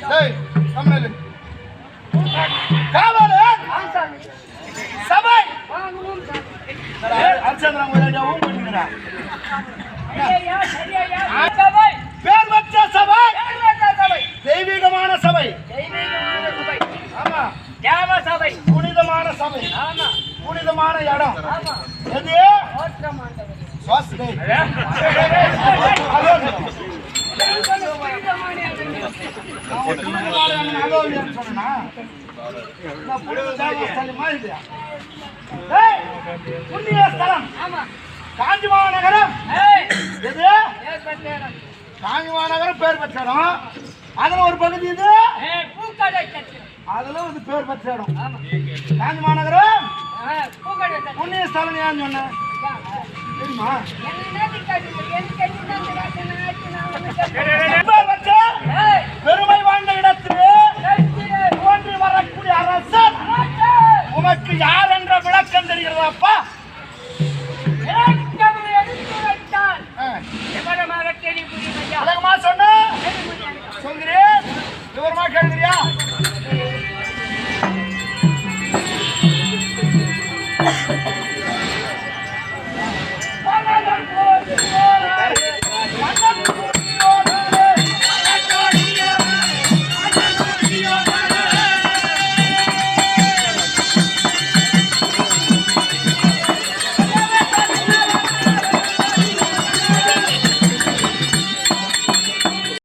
டேய் கம்மல காவலன் சபை அர்ச்சந்திரன் கோயிலா ஊம் பண்ணிங்கடா சரியா சரியா சபை பேர் வச்ச சபை தெய்வீகமான சபை ஆமா தேவ சபை புனிதமான சபை ஆமா புனிதமான இடம் ஆமா எது ஓட்டமாண்டவர் சுவாசனை புண்ணிய ஸ்தலம் காஞ்சி மாநகரம் எது காஞ்சி மாநகரம் பேர் பெற்ற இடம் அதுல ஒரு பகுதி இது அதுல வந்து பேர் பெற்ற இடம் காஞ்சி மாநகரம் புண்ணிய ஸ்தலம் ஏன்னு சொன்ன தெரியுமா பெருமை வாய்ந்த இடத்திலே தோன்றி வரக்கூடிய அரசன் உனக்கு யார் என்ற விளக்கம் தெரிகிறதாப்பா சொன்ன சொல்கிறேன் விவரமா கேட்கிறியா